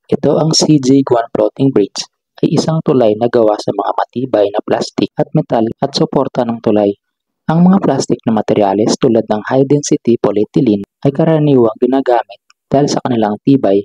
Ito ang CJ-1 Floating Bridge ay isang tulay na gawa sa mga matibay na plastik at metal at suporta ng tulay. Ang mga plastik na materyales tulad ng high-density polyethylene ay karaniwang ginagamit dahil sa kanilang tibay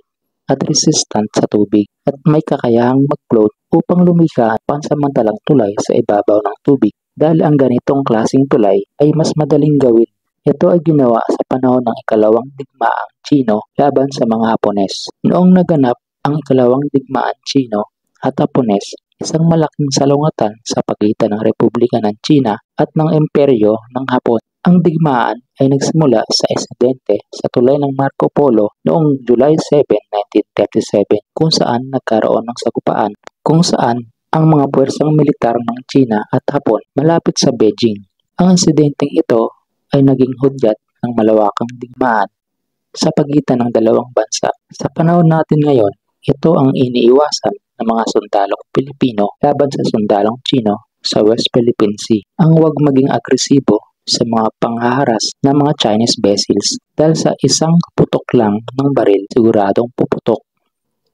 at resistant sa tubig at may kakayahang mag-float upang lumika ang pansamantalang tulay sa ibabaw ng tubig. Dahil ang ganitong klaseng tulay ay mas madaling gawin. Ito ay ginawa sa panahon ng ikalawang digmaang Tsino laban sa mga Hapones. Noong naganap ang ikalawang digmaan Tsino at Hapones, isang malaking salungatan sa pagitan ng Republika ng Tsina at ng Imperyo ng Hapon. Ang digmaan ay nagsimula sa insidente sa tulay ng Marco Polo noong July 7, 1937 kung saan nagkaroon ng sagupaan kung saan ang mga puwersang militar ng Tsina at Hapon malapit sa Beijing. Ang insidenteng ito ay naging hudyat ng malawakang digmaan sa pagitan ng dalawang bansa. Sa panahon natin ngayon, ito ang iniiwasan ng mga sundalong Pilipino laban sa sundalong Tsino sa West Philippine Sea. Ang huwag maging agresibo sa mga panghaharas ng mga Chinese vessels dahil sa isang putok lang ng baril siguradong puputok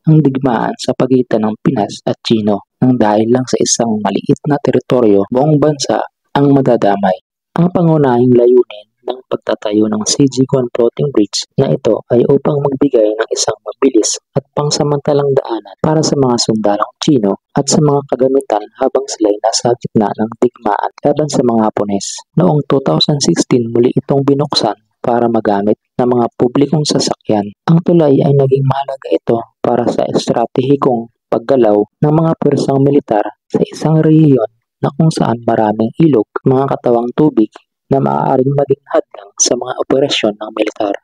ang digmaan sa pagitan ng Pinas at Tsino nang dahil lang sa isang maliit na teritoryo buong bansa ang madadamay. Ang pangunahing layunin ng pagtatayo ng CJ-1 Floating Bridge na ito ay upang magbigay ng isang mabilis at pangsamantalang daanan para sa mga sundalong Tsino at sa mga kagamitan habang sila'y nasa gitna ng digmaan laban sa mga Hapones. Noong 2016 muli itong binuksan para magamit ng mga publikong sasakyan. Ang tulay ay naging mahalaga ito para sa estratehikong paggalaw ng mga puwersang militar sa isang rehiyon na kung saan maraming ilog, mga katawang tubig na maaaring maging hadlang sa mga operasyon ng militar.